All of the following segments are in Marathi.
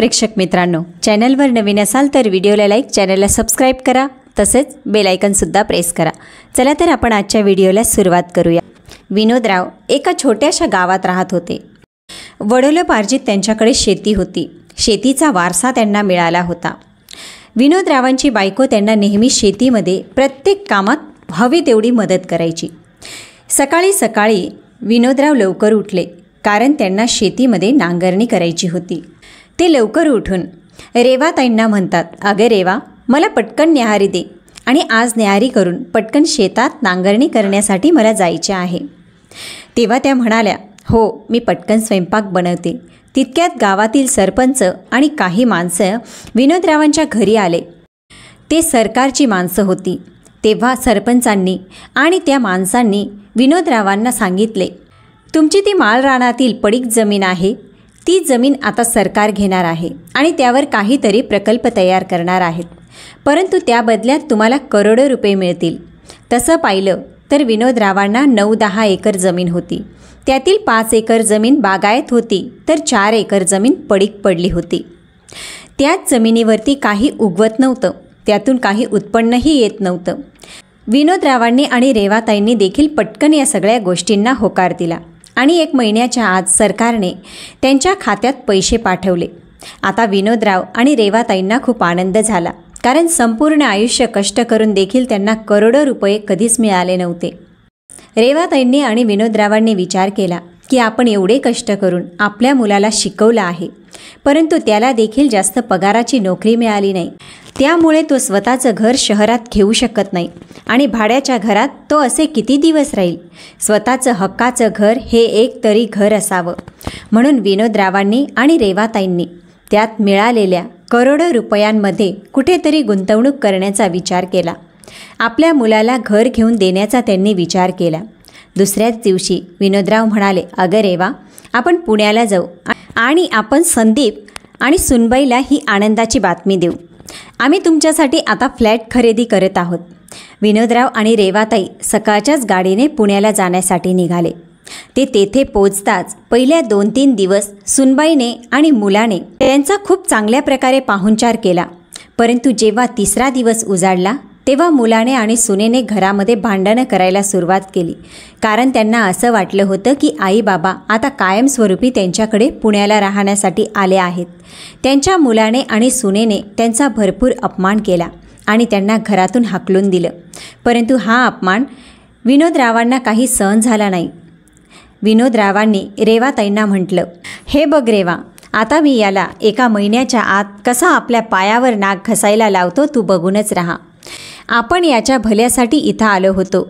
प्रेक्षक मित्रांनो, चॅनलवर नवीन असाल तर व्हिडिओला लाईक, चॅनलला सबस्क्राईब करा, तसेच बेल आयकॉनसुद्धा प्रेस करा। चला तर आपण आजच्या व्हिडिओला सुरुवात करूया। विनोदराव एका छोट्याशा गावात राहत होते। वडिलोपार्जित त्यांच्याकडे शेती होती। शेतीचा वारसा त्यांना मिळाला होता। विनोदरावांची बायको त्यांना नेहमी शेतीमध्ये प्रत्येक कामात हवी तेवढी मदत करायची। सकाळी सकाळी विनोदराव लवकर उठले, कारण त्यांना शेतीमध्ये नांगरणी करायची होती। ते लवकर उठून रेवाताईंना म्हणतात, अगं रेवा, मला पटकन न्याहारी दे आणि आज न्याहारी करून पटकन शेतात नांगरणी करण्यासाठी मला जायचे आहे। तेव्हा त्या म्हणाल्या, हो, मी पटकन स्वयंपाक बनवते। तितक्यात गावातील सरपंच आणि काही माणसं विनोदरावांच्या घरी आले। ते सरकारची माणसं होती। तेव्हा सरपंचांनी आणि त्या माणसांनी विनोदरावांना सांगितले, तुमची ती माळ रानातील पडीक जमीन आहे, ती जमीन आता सरकार घेणार आहे आणि त्यावर काहीतरी प्रकल्प तयार करणार आहेत, परंतु त्या बदल्यात तुम्हाला करोडो रुपये मिळतील। तसं पाहिलं तर विनोदरावांना 9-10 एकर जमीन होती। त्यातील 5 एकर जमीन बागायत होती, तर 4 एकर जमीन पडीक पडली होती। त्याच जमिनीवरती काही उगवत नव्हतं, त्यातून काही उत्पन्नही येत नव्हतं। विनोदरावांनी आणि रेवाताईंनी देखील पटकन या सगळ्या गोष्टींना होकार दिला आणि 1 महिन्याच्या आत सरकारने त्यांच्या खात्यात पैसे पाठवले। आता विनोदराव आणि रेवाताईंना खूप आनंद झाला, कारण संपूर्ण आयुष्य कष्ट करून देखील त्यांना करोडो रुपये कधीच मिळाले नव्हते। रेवाताईंनी आणि विनोदरावांनी विचार केला की आपण एवढे कष्ट करून आपल्या मुलाला शिकवलं आहे, परंतु त्याला देखील जास्त पगाराची नोकरी मिळाली नाही। त्यामुळे तो स्वतःचं घर शहरात घेऊ शकत नाही आणि भाड्याच्या घरात तो असे किती दिवस राहील। स्वतःचं हक्काचं घर हे एक तरी घर असावं, म्हणून विनोदरावांनी आणि रेवाताईंनी त्यात मिळालेल्या करोडो रुपयांमध्ये कुठेतरी गुंतवणूक करण्याचा विचार केला। आपल्या मुलाला घर घेऊन देण्याचा त्यांनी विचार केला। दुसऱ्याच दिवशी विनोदराव म्हणाले, अगं रेवा, आपण पुण्याला जाऊ आणि आपण संदीप आणि सुनबाईला ही आनंदाची बातमी देऊ। आम्ही तुमच्यासाठी आता फ्लॅट खरेदी करत आहोत। विनोदराव आणि रेवाताई सकाळच्याच गाडीने पुण्याला जाण्यासाठी निघाले। ते तेथे पोचताच पहिल्या 2-3 दिवस सुनबाईने आणि मुलाने त्यांचा खूप चांगल्या प्रकारे पाहुणचार केला, परंतु जेव्हा 3रा दिवस उजाडला तेव्हा मुलाने आणि सुनेने घरामध्ये भांडणं करायला सुरुवात केली, कारण त्यांना असं वाटलं होतं की आई बाबा आता कायमस्वरूपी त्यांच्याकडे पुण्याला राहण्यासाठी आले आहेत। त्यांच्या मुलाने आणि सुनेने त्यांचा भरपूर अपमान केला आणि त्यांना घरातून हाकलून दिलं, परंतु हा अपमान विनोदरावांना काही सहन झाला नाही। विनोदरावांनी रेवाताईंना म्हटलं, हे बघ रेवा, आता मी याला 1 महिन्याच्या आत कसा आपल्या पायावर नाक घसायला लावतो तू बघूनच राहा। आपण याच्या भल्यासाठी इथं आलो होतो,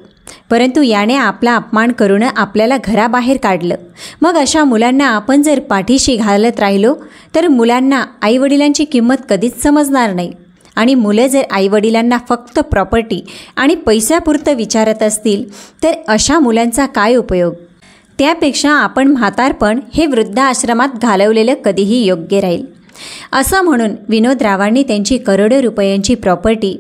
परंतु याने आपला अपमान करून आपल्याला घराबाहेर काढलं। मग अशा मुलांना आपण जर पाठीशी घालत राहिलो तर मुलांना आईवडिलांची किंमत कधीच समजणार नाही आणि मुलं जर आईवडिलांना फक्त प्रॉपर्टी आणि पैशापुरतं विचारत असतील तर अशा मुलांचा काय उपयोग। त्यापेक्षा आपण म्हातारपण हे वृद्धाश्रमात घालवलेलं कधीही योग्य राहील। असं म्हणून विनोदरावांनी त्यांची करोडो रुपयांची प्रॉपर्टी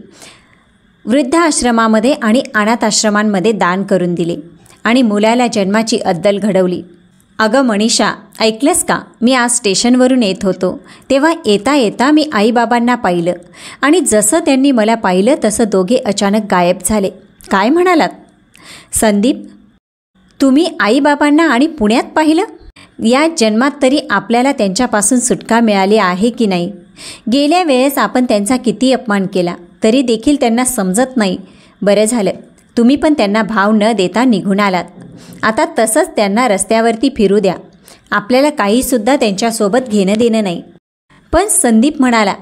वृद्धाश्रमामध्ये आणि अनाथाश्रमांमध्ये दान करून दिले आणि मुलाला जन्माची अद्दल घडवली। अगं मनीषा, ऐकलंस का, मी आज स्टेशनवरून येत होतो तेव्हा येता येता मी आईबाबांना पाहिलं आणि जसं त्यांनी मला पाहिलं तसं दोघे अचानक गायब झाले। काय म्हणालात? संदीप, तुम्ही आईबाबांना आणि पुण्यात पाहिलं? या जन्मात तरी आपल्याला त्यांच्यापासून सुटका मिळाली आहे की नाही? गेल्या वेळेस आपण त्यांचा किती अपमान केला तरी देखील त्यांना समजत नाही। बरं झालं तुम्ही पण त्यांना भाव न देता निघून आलात। आता तसंच त्यांना रस्त्यावरती फिरू द्या, आपल्याला काहीसुद्धा त्यांच्यासोबत घेणं देणं नाही। पण संदीप म्हणाला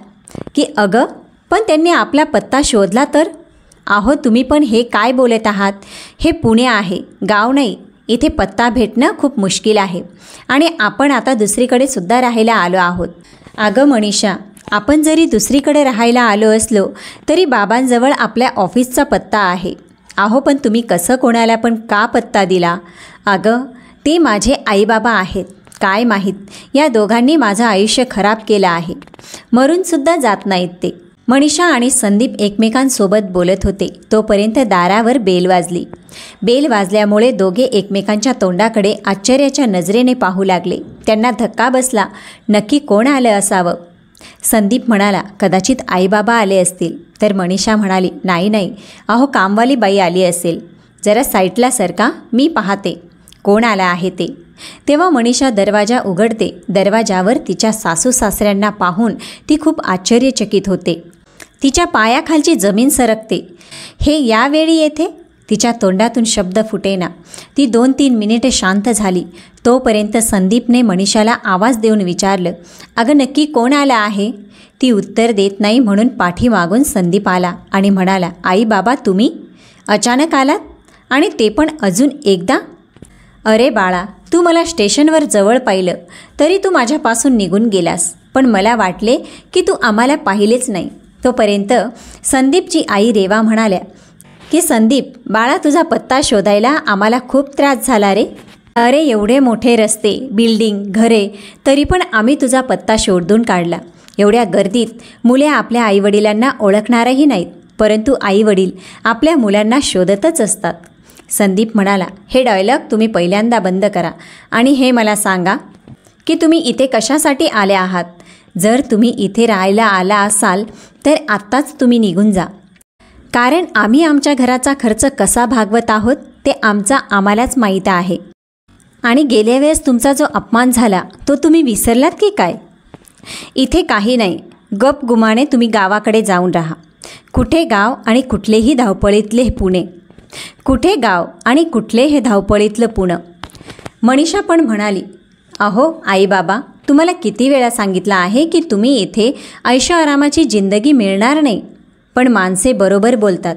की अगं, पण त्यांनी आपला पत्ता शोधला तर? अहो तुम्ही पण हे काय बोलत आहात? हे पुणे आहे, गाव नाही। इथे पत्ता भेटणं खूप मुश्किल आहे आणि आपण आता दुसरीकडे सुद्धा राहायला आलो आहोत। अगं मनीषा, आपण जरी दुसरीकडे राहायला आलो असलो तरी बाबांजवळ आपल्या ऑफिसचा पत्ता आहे। अहो पण तुम्ही कसं कोणाला पण का पत्ता दिला? अगं ते माझे आईबाबा आहेत, काय माहीत या दोघांनी माझं आयुष्य खराब केलं आहे, मरूनसुद्धा जात नाहीत ते। मनीषा आणि संदीप एकमेकांसोबत बोलत होते तोपर्यंत दारावर बेल वाजली। बेल वाजल्यामुळे दोघे एकमेकांच्या तोंडाकडे आश्चर्याच्या नजरेने पाहू लागले। त्यांना धक्का बसला, नक्की कोण आलं असावं। संदीप म्हणाला, कदाचित आईबाबा आले असतील. तर मनीषा म्हणाली, नाही नाही, अहो कामवाली बाई आली असेल. जरा साईटला सरका, मी पाहते कोण आला आहे ते. तेव्हा मनीषा दरवाजा उघडते. दरवाजावर तिच्या सासू सासऱ्यांना पाहून ती खूप आश्चर्यचकित होते. तिच्या पायाखालची जमीन सरकते. हे यावेळी येथे? तिच्या तोंडातून शब्द फुटेना. ती 2-3 मिनिटे शांत झाली. तोपर्यंत संदीपने मनीषाला आवाज देऊन विचारलं, अगं नक्की कोण आला आहे? ती उत्तर देत नाही म्हणून पाठीमागून संदीप आला आणि म्हणाला, आई बाबा तुम्ही अचानक आलात? आणि ते पण अजून एकदा? अरे बाळा, तू मला स्टेशनवर जवळ पाहिलं तरी तू माझ्यापासून निघून गेलास, पण मला वाटले की तू आम्हाला पाहिलेच नाही. तोपर्यंत संदीपची आई रेवा म्हणाल्या की संदीप बाळा, तुझा पत्ता शोधायला आम्हाला खूप त्रास झाला रे. अरे एवढे मोठे रस्ते, बिल्डिंग, घरे, तरी पण आम्ही तुझा पत्ता शोधून काढला. एवढ्या गर्दीत मुले आपल्या आईवडिलांना ओळखणारही नाहीत, परंतु आईवडील आपल्या मुलांना शोधतच असतात. संदीप म्हणाला, हे डायलॉग तुम्ही पहिल्यांदा बंद करा आणि हे मला सांगा की तुम्ही इथे कशासाठी आले आहात. जर तुम्ही इथे राहायला आला असाल तर आत्ताच तुम्ही निघून जा, कारण आम्ही आमच्या घराचा खर्च कसा भागवत आहोत ते आम्हालाच माहीत आहे. आणि गेल्या वेळेस तुमचा जो अपमान झाला तो तुम्ही विसरलात की काय? इथे काही नाही, गप गुमाने तुम्ही गावाकडे जाऊन राहा. कुठे गाव आणि कुठलेही धावपळीतले पुणे, कुठे गाव आणि कुठले हे धावपळीतलं पुणं. मनीषा पण म्हणाली, अहो आई बाबा, तुम्हाला किती वेळा सांगितलं आहे की तुम्ही इथे ऐशोआरामाची जिंदगी मिळणार नाही. पण माणसे बरोबर बोलतात.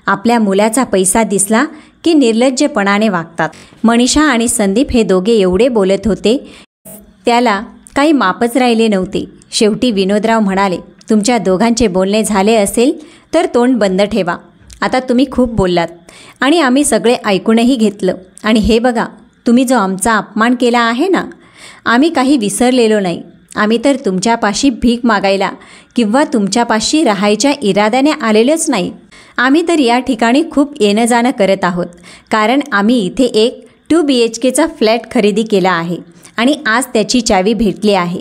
आपल्या मुलाचा पैसा दिसला की निर्लज्जपणाने वागतात. मनीषा आणि संदीप हे दोघे एवढे बोलत होते त्याला काही मापच राहिले नव्हते. शेवटी विनोदराव म्हणाले, तुमच्या दोघांचे बोलणे झाले असेल तर तोंड बंद ठेवा. आता तुम्ही खूप बोललात आणि आम्ही सगळे ऐकूनही घेतलं. आणि हे बघा, तुम्ही जो आमचा अपमान केला आहे ना, आम्ही काही विसरलेलो नाही. आम्ही तर तुमच्यापाशी भीक मागायला किंवा तुमच्यापाशी राहायच्या इराद्याने आलेलोच नाही. आम्ही तर या ठिकाणी खूप येणं जाणं करत आहोत, कारण आम्ही इथे एक 2 BHKचा फ्लॅट खरेदी केला आहे आणि आज त्याची चावी भेटली आहे,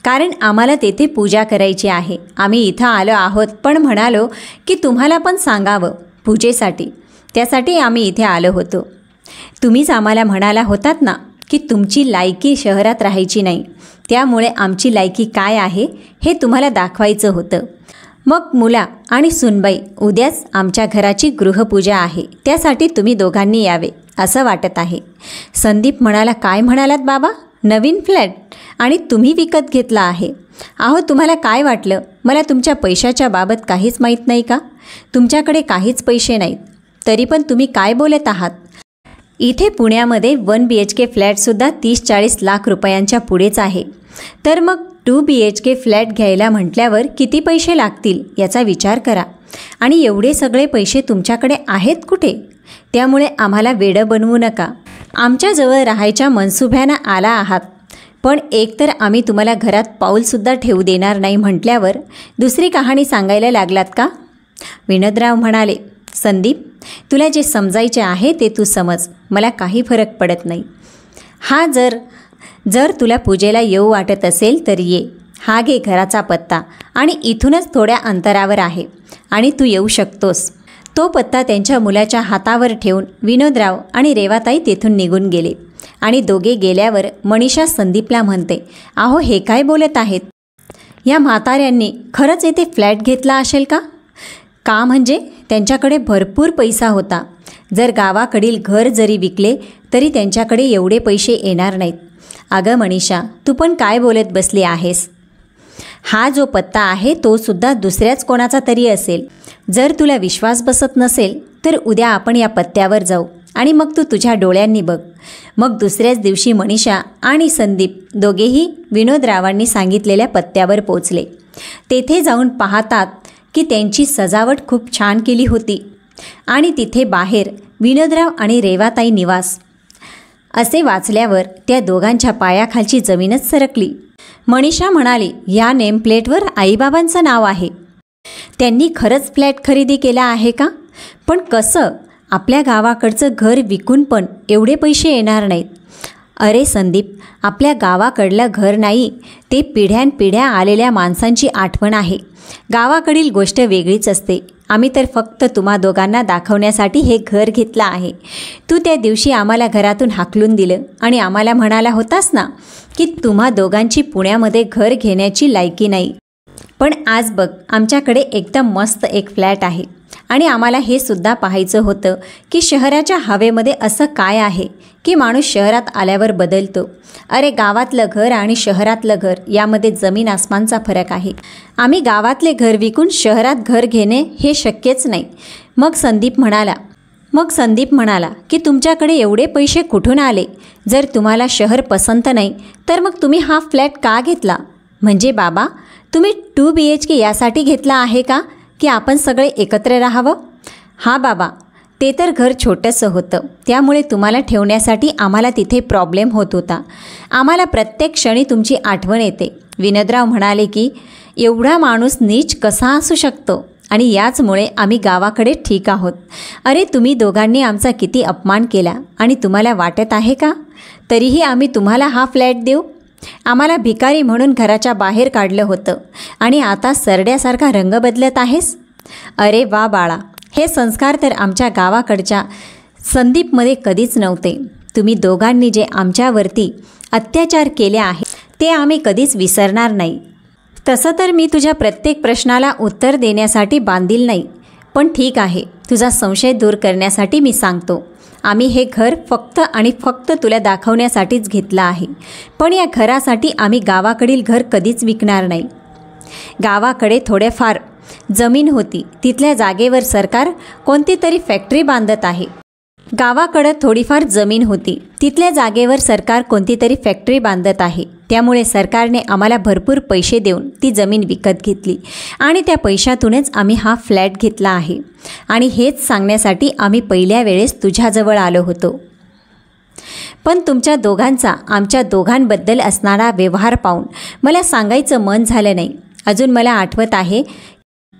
कारण आम्हाला तेथे पूजा करायची आहे. आम्ही इथं आलो आहोत, पण म्हणालो की तुम्हाला पण सांगावं पूजेसाठी. त्यासाठी आम्ही इथे आलो होतो. तुम्हीच आम्हाला म्हणाला होतात ना की तुमची लायकी शहरात राहायची नाही, त्यामुळे आमची लायकी काय आहे हे तुम्हाला दाखवायचं होतं. मग मुला आणि सुनबाई, उद्याच आमच्या घराची गृहपूजा आहे, त्यासाठी तुम्ही दोघांनी यावे असं वाटत आहे. संदीप म्हणाला, काय म्हणालात बाबा? नवीन फ्लॅट आणि तुम्ही विकत घेतला आहे? अहो तुम्हाला काय वाटलं, मला तुमच्या पैशाच्या बाबत काहीच माहीत नाही का? तुमच्याकडे काहीच पैसे नाहीत, तरी पण तुम्ही काय बोलत आहात? इथे पुण्यामध्ये 1 BHK फ्लॅटसुद्धा 30-40 लाख रुपयांच्या पुढेच आहे. तर मग 2 BHK फ्लॅट घ्यायला म्हटल्यावर किती पैसे लागतील याचा विचार करा. आणि एवढे सगळे पैसे तुमच्याकडे आहेत कुठे? त्यामुळे आम्हाला वेडं बनवू नका. आमच्याजवळ राहायच्या मनसुब्यानं आला आहात, पण एकतर आम्ही तुम्हाला घरात पाऊलसुद्धा ठेवू देणार नाही म्हटल्यावर दुसरी कहाणी सांगायला लागलात का? विनोदराव म्हणाले, संदीप, तुला जे समजायचे आहे ते तू समज, मला काही फरक पडत नाही. हा जर तुला पूजेला येऊ वाटत असेल तर ये. हा घे घराचा पत्ता आणि इथूनच थोड्या अंतरावर आहे आणि तू येऊ शकतोस. तो पत्ता त्यांच्या मुलाच्या हातावर ठेवून विनोदराव आणि रेवाताई तेथून निघून गेले. आणि दोघे गेल्यावर मनीषा संदीपला म्हणते, अहो हे काय बोलत आहेत? या म्हाताऱ्यांनी खरंच येथे फ्लॅट घेतला असेल का? का म्हणजे त्यांच्याकडे भरपूर पैसा होता. जर गावाकडील घर जरी विकले तरी त्यांच्याकडे एवढे पैसे येणार नाहीत. अगं मनीषा, तू पण काय बोलत बसली आहेस? हा जो पत्ता आहे तो सुद्धा दुसऱ्याच कोणाचा तरी असेल. जर तुला विश्वास बसत नसेल तर उद्या आपण या पत्त्यावर जाऊ आणि मग तू तुझ्या डोळ्यांनी बघ. मग दुसऱ्याच दिवशी मनीषा आणि संदीप दोघेही विनोदरावांनी सांगितलेल्या पत्त्यावर पोचले. तेथे जाऊन पाहतात की त्यांची सजावट खूप छान केली होती आणि तिथे बाहेर विनोदराव आणि रेवाताई निवास असे वाचल्यावर त्या दोघांच्या पायाखालची जमीनच सरकली. मनीषा म्हणाली, या नेमप्लेटवर आईबाबांचं नाव आहे. त्यांनी खरंच फ्लॅट खरेदी केला आहे का? पण कसं? आपल्या गावाकडचं घर विकून पण एवढे पैसे येणार नाहीत. अरे संदीप, आपल्या गावाकडलं घर नाही, ते पिढ्यानपिढ्या आलेल्या माणसांची आठवण आहे. गावाकडील गोष्ट वेगळीच असते. आम्ही तर फक्त तुम्हा दोघांना दाखवण्यासाठी हे घर घेतलं आहे. तू त्या दिवशी आम्हाला घरातून हाकलून दिलं आणि आम्हाला म्हणाला होतास ना की तुम्हा दोघांची पुण्यामध्ये घर घेण्याची लायकी नाही. पण आज बघ, आमच्याकडे एकदम मस्त एक फ्लॅट आहे आणि आम्हाला हे सुद्धा पाहायचं होतं की शहराच्या हवेमध्ये असं काय आहे की माणूस शहरात आल्यावर बदलतो. अरे गावातलं घर आणि शहरातलं घर यामध्ये जमीन आसमानचा फरक आहे. आम्ही गावातले घर विकून शहरात घर घेणे हे शक्यच नाही. मग संदीप म्हणाला की तुमच्याकडे एवढे पैसे कुठून आले? जर तुम्हाला शहर पसंत नाही तर मग तुम्ही हा फ्लॅट का घेतला? म्हणजे बाबा, तुम्ही 2 BHK यासाठी घेतला आहे का की आपण सगळे एकत्र राहावं? हां बाबा, ते तर घर छोटंसं होतं, त्यामुळे तुम्हाला ठेवण्यासाठी आम्हाला तिथे प्रॉब्लेम होत होता. आम्हाला प्रत्येक क्षणी तुमची आठवण येते. विनोदराव म्हणाले की एवढा माणूस नीच कसा असू शकतो आणि याचमुळे आम्ही गावाकडे ठीक आहोत. अरे तुम्ही दोघांनी आमचा किती अपमान केला आणि तुम्हाला वाटत आहे का तरीही आम्ही तुम्हाला हा फ्लॅट देऊ? आम्हाला भिकारी म्हणून घराच्या बाहेर काढलं होतं आणि आता सरड्यासारखा रंग बदलत आहेस? अरे वा बाळा, हे संस्कार तर आमच्या गावाकडच्या संदीपमध्ये कधीच नव्हते. तुम्ही दोघांनी जे आमच्यावरती अत्याचार केले आहे ते आम्ही कधीच विसरणार नाही. तसं तर मी तुझ्या प्रत्येक प्रश्नाला उत्तर देण्यासाठी बांधील नाही, पण ठीक आहे, तुझा संशय दूर करण्यासाठी मी सांगतो. आम्ही हे घर फक्त आणि फक्त तुला दाखवण्यासाठीच घेतलं आहे. पण या घरासाठी आम्ही गावाकडील घर कधीच विकणार नाही. गावाकडे थोडेफार जमीन होती, तिथल्या जागेवर सरकार कोणती तरी फॅक्टरी बांधत आहे. त्यामुळे सरकारने आम्हाला भरपूर पैसे देऊन ती जमीन विकत घेतली आणि त्या पैशातूनच आम्ही हा फ्लॅट घेतला आहे. आणि हेच सांगण्यासाठी आम्ही पहिल्या वेळेस तुझ्याजवळ आलो होतो. पण तुमच्या दोघांचा आमच्या दोघांबद्दल असणारा व्यवहार पाहून मला सांगायचं मन झालं नाही. अजून मला आठवत आहे,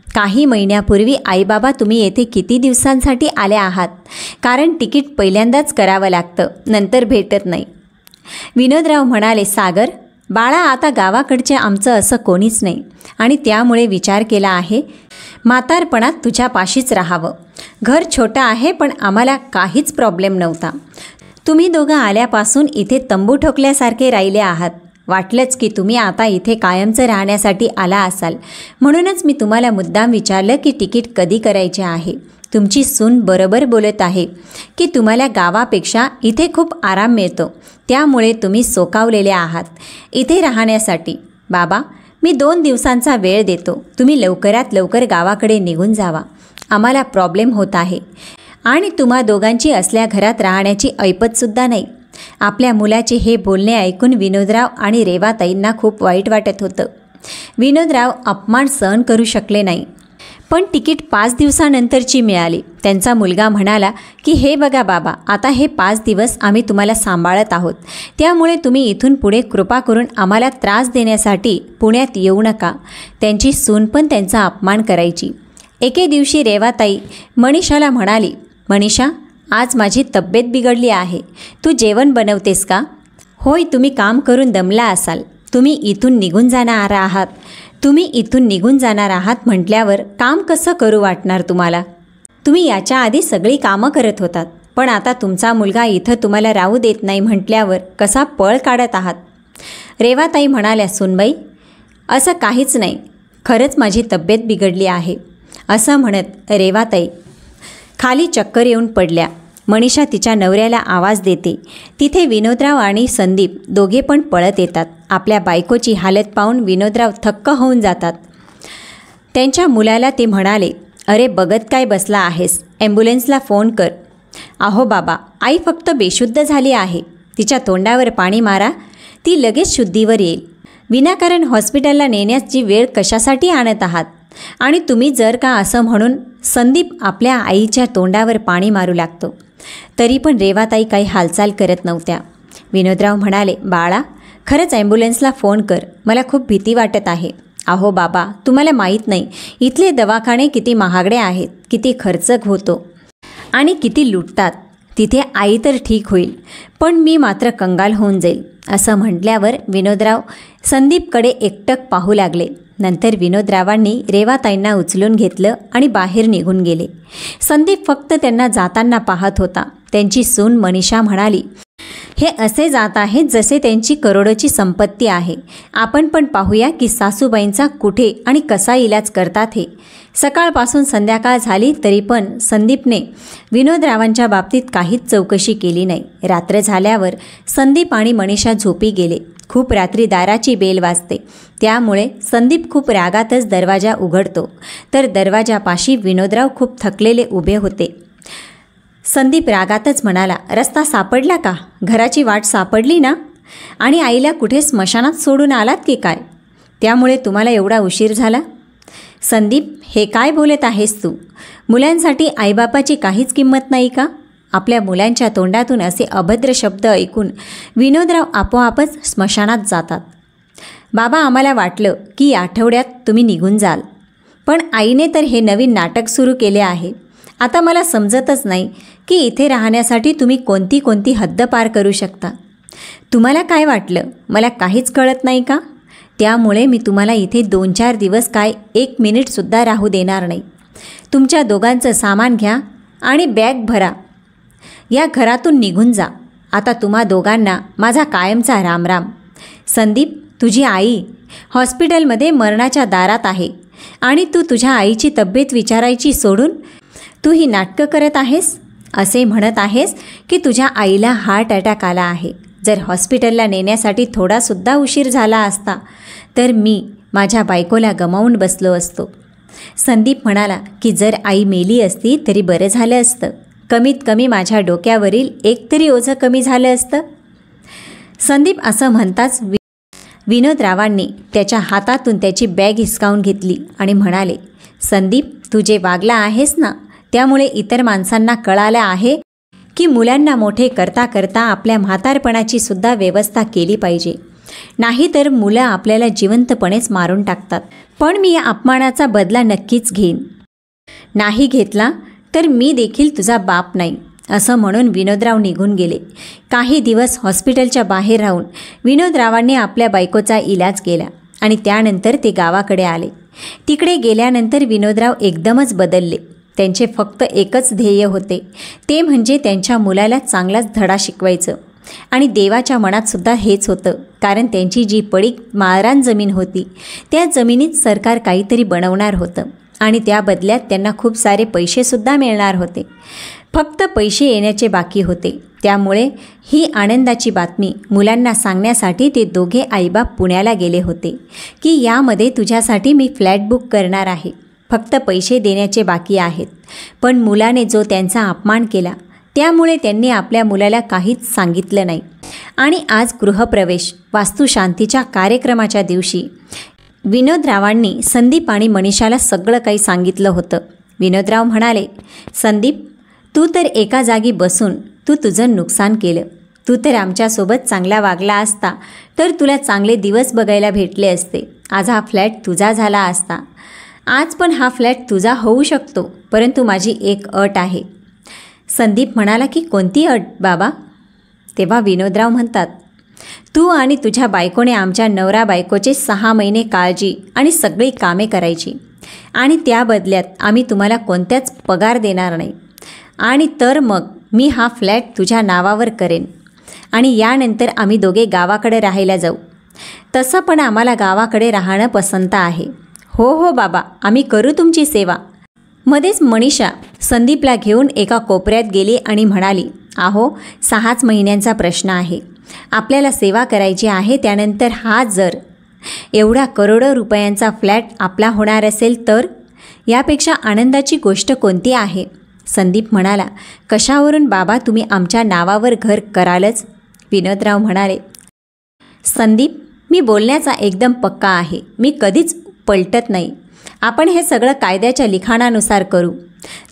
काही महिन्यापूर्वी आईबाबा तुम्ही येथे किती दिवसांसाठी आले आहात, कारण तिकीट पहिल्यांदाच करावं लागतं, नंतर भेटत नाही. विनोदराव म्हणाले, सागर बाळा, आता गावाकडचे आमचं असं कोणीच नाही आणि त्यामुळे विचार केला आहे म्हातारपणात तुझ्यापाशीच राहावं. घर छोटं आहे पण आम्हाला काहीच प्रॉब्लेम नव्हता. तुम्ही दोघं आल्यापासून इथे तंबू ठोकल्यासारखे राहिले आहात. वाटलंच की तुम्ही आता इथे कायमचं राहण्यासाठी आला असाल, म्हणूनच मी तुम्हाला मुद्दाम विचारलं की तिकीट कधी करायचे आहे. तुमची सून बरोबर बोलत आहे की तुम्हाला गावापेक्षा इथे खूप आराम मिळतो, त्यामुळे तुम्ही सोकावलेले आहात इथे राहण्यासाठी. बाबा, मी 2 दिवसांचा वेळ देतो. तुम्ही लवकरात लवकर गावाकडे निघून जावा. आम्हाला प्रॉब्लेम होत आहे आणि तुम्हा दोघांची असल्या घरात राहण्याची ऐपतसुद्धा नाही. आपल्या मुलाचे हे बोलणे ऐकून विनोदराव आणि रेवाताईंना खूप वाईट वाटत होतं. विनोदराव अपमान सहन करू शकले नाही, पण तिकीट 5 दिवसानंतरची मिळाली. त्यांचा मुलगा म्हणाला की हे बघा बाबा, आता हे 5 दिवस आम्ही तुम्हाला सांभाळत आहोत, त्यामुळे तुम्ही इथून पुढे कृपा करून आम्हाला त्रास देण्यासाठी पुण्यात येऊ नका. त्यांची सून पण त्यांचा अपमान करायची. एके दिवशी रेवाताई मनीषाला म्हणाली, मनीषा, आज माझी तब्येत बिघडली आहे, तू जेवण बनवतेस का? होय, तुम्ही काम करून दमला असाल, तुम्ही इथून निघून जाणार आहात म्हटल्यावर काम कसं करू वाटणार तुम्हाला? तुम्ही याच्या आधी सगळी कामं करत होतात, पण आता तुमचा मुलगा इथं तुम्हाला राहू देत नाही म्हटल्यावर कसा पळ काढत आहात? रेवाताई म्हणाल्या, सुनबाई, असं काहीच नाही, खरंच माझी तब्येत बिघडली आहे. असं म्हणत रेवाताई खाली चक्कर येऊन पडल्या. मनीषा तिच्या नवऱ्याला आवाज देते. तिथे विनोदराव आणि संदीप दोघे पण पळत येतात. आपल्या बायकोची हालत पाहून विनोदराव थक्क होऊन जातात. त्यांच्या मुलाला ते म्हणाले, अरे बघत काय बसला आहेस, ॲम्ब्युलन्सला फोन कर. अहो बाबा, आई फक्त बेशुद्ध झाली आहे, तिच्या तोंडावर पाणी मारा, ती लगेच शुद्धीवर येईल. विनाकारण हॉस्पिटलला नेण्याची वेळ कशासाठी आणत आहात? आणि तुम्ही जर का असं म्हणून संदीप आपल्या आईच्या तोंडावर पाणी मारू लागतो. तरी पण रेवाताई काही हालचाल करत नव्हत्या. विनोदराव म्हणाले, बाळा, खरंच ॲम्ब्युलन्सला फोन कर, मला खूप भीती वाटत आहे. अहो बाबा, तुम्हाला माहीत नाही इथले दवाखाने किती महागडे आहेत, किती खर्च होतो आणि किती लुटतात. तिथे आई तर ठीक होईल, पण मी मात्र कंगाल होऊन जाईल, असं म्हटल्यावर विनोदराव संदीपकडे एकटक पाहू लागले. नंतर विनोदरावांनी रेवाताईंना उचलून घेतलं आणि बाहेर निघून गेले. संदीप फक्त त्यांना जाताना पाहत होता. त्यांची सून मनीषा म्हणाली, हे असे जात आहेत जसे त्यांची करोडोची संपत्ती आहे. आपण पण पाहूया की सासूबाईंचा कुठे आणि कसा इलाज करतात हे. सकाळपासून संध्याकाळ झाली तरी पण संदीपने विनोदरावांच्या बाबतीत काहीच चौकशी केली नाही. रात्र झाल्यावर संदीप आणि मनीषा झोपी गेले. खूप रात्री दाराची बेल वाजते, त्यामुळे संदीप खूप रागातच दरवाजा उघडतो, तर दरवाजापाशी विनोदराव खूप थकलेले उभे होते. संदीप रागातच म्हणाला, रस्ता सापडला का? घराची वाट सापडली ना? आणि आईला कुठे स्मशानात सोडून आलात की काय? त्यामुळे तुम्हाला एवढा उशीर झाला? संदीप, हे काय बोलत आहेस तू? मुलांसाठी आईबापाची काहीच किंमत नाही का? आपल्या मुलांच्या तोंडातून असे अभद्र शब्द ऐकून विनोदराव आपोआपच स्मशानात जातात. बाबा, आम्हाला वाटलं की या आठवड्यात तुम्ही निघून जाल, पण आईने तर हे नवीन नाटक सुरू केले आहे. आता मला समजतच नाही की इथे राहण्यासाठी तुम्ही कोणती कोणती हद्द पार करू शकता. तुम्हाला काय वाटलं मला काहीच कळत नाही का? त्यामुळे मी तुम्हाला इथे 2-4 दिवस काय 1 मिनिटसुद्धा राहू देणार नाही. तुमच्या दोघांचं सामान घ्या आणि बॅग भरा, या घरातून निघून जा. आता तुम्हा दोघांना माझा कायमचा रामराम. संदीप, तुझी आई हॉस्पिटलमध्ये मरणाच्या दारात आहे आणि तू तुझ्या आईची तब्येत विचारायची सोडून तू ही नाटकं करत आहेस. असे म्हणत आहेस की तुझ्या आईला हार्ट अटॅक आला आहे. जर हॉस्पिटलला नेण्यासाठी थोडासुद्धा उशीर झाला असता तर मी माझ्या बायकोला गमावून बसलो असतो. संदीप म्हणाला की जर आई मेली असती तरी बरं झालं असतं. कमीत कमी माझ्या डोक्यावरील एक तरी ओझं कमी झालं असतं. संदीप असं म्हणताच विनोदरावांनी त्याच्या हातातून त्याची बॅग हिसकावून घेतली आणि म्हणाले, संदीप, तू जे वागला आहेस ना, त्यामुळे इतर माणसांना कळालं आहे की मुलांना मोठे करता करता आपल्या म्हातारपणाची सुद्धा व्यवस्था केली पाहिजे. नाहीतर मुलं आपल्याला जिवंतपणेच मारून टाकतात. पण मी या अपमानाचा बदला नक्कीच घेईन. नाही घेतला तर मी देखील तुझा बाप नाही, असं म्हणून विनोदराव निघून गेले. काही दिवस हॉस्पिटलच्या बाहेर राहून विनोदरावांनी आपल्या बायकोचा इलाज केला आणि त्यानंतर ते गावाकडे आले. तिकडे गेल्यानंतर विनोदराव एकदमच बदलले. त्यांचे फक्त एकच ध्येय होते, ते म्हणजे त्यांच्या मुलाला चांगलाच धडा शिकवायचं. आणि देवाच्या मनातसुद्धा हेच होतं, कारण त्यांची जी पडीक माळरान जमीन होती त्या जमिनीत सरकार काहीतरी बनवणार होतं आणि त्या बदल्यात त्यांना खूप सारे पैसेसुद्धा मिळणार होते. फक्त पैसे येण्याचे बाकी होते. त्यामुळे ही आनंदाची बातमी मुलांना सांगण्यासाठी ते दोघे आईबाप पुण्याला गेले होते की यामध्ये तुझ्यासाठी मी फ्लॅट बुक करणार आहे, फक्त पैसे देण्याचे बाकी आहेत. पण मुलाने जो त्यांचा अपमान केला त्यामुळे त्यांनी आपल्या मुलाला काहीच सांगितलं नाही. आणि आज गृहप्रवेश वास्तुशांतीच्या कार्यक्रमाच्या दिवशी विनोदरावांनी संदीप आणि मनीषाला सगळं काही सांगितलं होतं. विनोदराव म्हणाले, संदीप, तू तर एका जागी बसून तू तुझं नुकसान केलं. तू तर आमच्यासोबत चांगला वागला असता तर तुला चांगले दिवस बघायला भेटले असते. आज हा फ्लॅट तुझा झाला असता. आज पण हा फ्लॅट तुझा होऊ शकतो, परंतु माझी एक अट आहे. संदीप म्हणाला की कोणती अट बाबा? तेव्हा विनोदराव म्हणतात, तू आणि तुझ्या बायकोने आमच्या नवरा बायकोचे 6 महिने काळजी आणि सगळी कामे करायची आणि त्या बदल्यात आम्ही तुम्हाला कोणत्याच पगार देणार नाही. आणि तर मग मी हा फ्लॅट तुझ्या नावावर करेन आणि यानंतर आम्ही दोघे गावाकडे राहायला जाऊ. तसं पण आम्हाला गावाकडे राहणं पसंत आहे. हो हो बाबा, आम्ही करू तुमची सेवा. मध्येच मनीषा संदीपला घेऊन एका कोपऱ्यात गेली आणि म्हणाली, आहो, 6च महिन्यांचा प्रश्न आहे. आपल्याला सेवा करायची आहे. त्यानंतर हा जर एवढा करोडो रुपयांचा फ्लॅट आपला होणार असेल तर यापेक्षा आनंदाची गोष्ट कोणती आहे? संदीप म्हणाला, कशावरून बाबा तुम्ही आमच्या नावावर घर करालच? विनोदराव म्हणाले, संदीप, मी बोलण्याचा एकदम पक्का आहे. मी कधीच पलटत नाही. आपण हे सगळं कायद्याच्या लिखाणानुसार करू.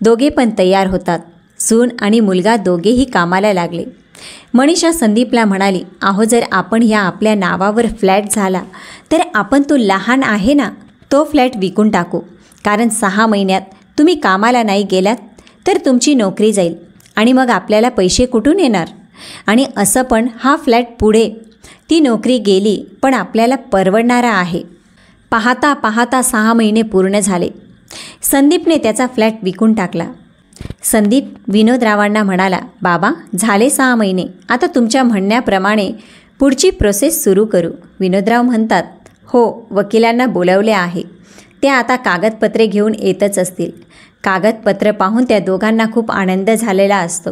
दोघे पण तयार होतात. सून आणि मुलगा दोघेही कामाला लागले. मनीषा संदीपला म्हणाली, अहो, जर आपण ह्या आपल्या नावावर फ्लॅट झाला तर आपण तो लहान आहे ना, तो फ्लॅट विकून टाकू. कारण 6 महिन्यात तुम्ही कामाला नाही गेलात तर तुमची नोकरी जाईल आणि मग आपल्याला पैसे कुठून येणार? आणि असं पण हा फ्लॅट पुढे ती नोकरी गेली पण आपल्याला परवडणारा आहे. पाहता पाहता 6 महिने पूर्ण झाले. संदीपने त्याचा फ्लॅट विकून टाकला. संदीप विनोदरावांना म्हणाला, बाबा झाले 6 महिने, आता तुमच्या म्हणण्याप्रमाणे पुढची प्रोसेस सुरू करू. विनोदराव म्हणतात, हो, वकिलांना बोलवले आहे. ते आता कागदपत्रे घेऊन येतच असतील. कागदपत्र पाहून त्या दोघांना खूप आनंद झालेला असतो.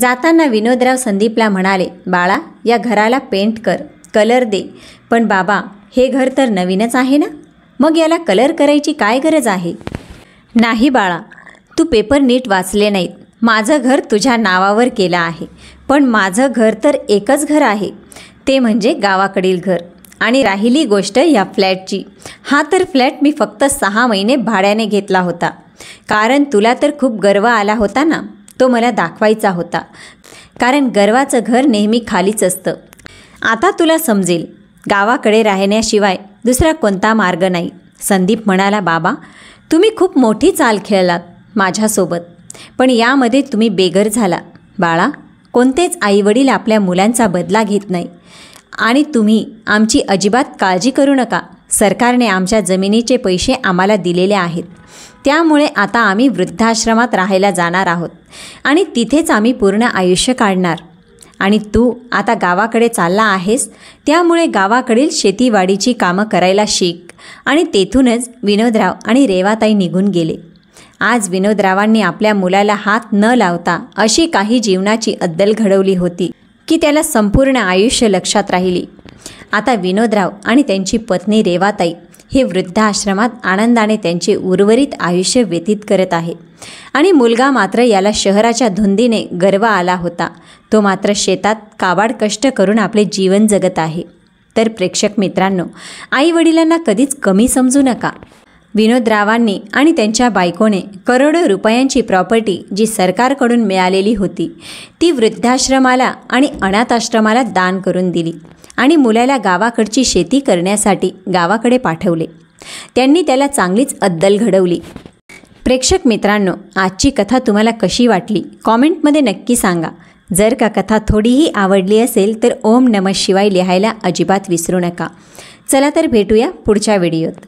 जाताना विनोदराव संदीपला म्हणाले, बाळा या घराला पेंट कर, कलर दे. पण बाबा हे घर तर नवीनच आहे ना, मग याला कलर करायची काय गरज आहे? नाही बाळा, तू पेपर नीट वाचले नाहीत. माझं घर तुझ्या नावावर केलं आहे, पण माझं घर तर एकच घर आहे, ते म्हणजे गावाकडील घर. आणि राहिली गोष्ट या फ्लॅटची, हा तर फ्लॅट मी फक्त 6 महिने भाड्याने घेतला होता. कारण तुला तर खूप गर्व आला होता ना, तो मला दाखवायचा होता. कारण गर्वाचं घर नेहमी खालीच असतं. आता तुला समजेल, गावाकडे राहण्याशिवाय दुसरा कोणता मार्ग नाही. संदीप म्हणाला, बाबा तुम्ही खूप मोठी चाल खेळलात माझ्यासोबत, पण यामध्ये तुम्ही बेघर झाला. बाळा, कोणतेच आईवडील आपल्या मुलांचा बदला घेत नाही. आणि तुम्ही आमची अजिबात काळजी करू नका. सरकारने आमच्या जमिनीचे पैसे आम्हाला दिलेले आहेत. त्यामुळे आता आम्ही वृद्धाश्रमात राहायला जाणार आहोत आणि तिथेच आम्ही पूर्ण आयुष्य काढणार. आणि तू आता गावाकडे चालला आहेस, त्यामुळे गावाकडील शेतीवाडीची कामं करायला शिक. आणि तेथूनच विनोदराव आणि रेवाताई निघून गेले. आज विनोदरावांनी आपल्या मुलाला हात न लावता अशी काही जीवनाची अद्दल घडवली होती की त्याला संपूर्ण आयुष्य लक्षात राहिली. आता विनोदराव आणि त्यांची पत्नी रेवाताई हे वृद्धाश्रमात आनंदाने त्यांचे उर्वरित आयुष्य व्यतीत करत आहे. आणि मुलगा मात्र याला शहराच्या धुंदीने गर्व आला होता, तो मात्र शेतात काबाड कष्ट करून आपले जीवन जगत आहे. तर प्रेक्षक मित्रांनो, आईवडिलांना कधीच कमी समजू नका. विनोदरावांनी आणि त्यांच्या बायकोने करोडो रुपयांची प्रॉपर्टी जी सरकारकडून मिळालेली होती ती वृद्धाश्रमाला आणि अनाथाश्रमाला दान करून दिली आणि मुलाला गावाकडची शेती करण्यासाठी गावाकडे पाठवले. त्यांनी त्याला चांगलीच अद्दल घडवली. प्रेक्षक मित्रांनो, आजची कथा तुम्हाला कशी वाटली कॉमेंटमध्ये नक्की सांगा. जर का कथा थोडीही आवडली असेल तर ओम नमः शिवाय लिहायला अजिबात विसरू नका. चला तर भेटूया पुढच्या व्हिडिओत.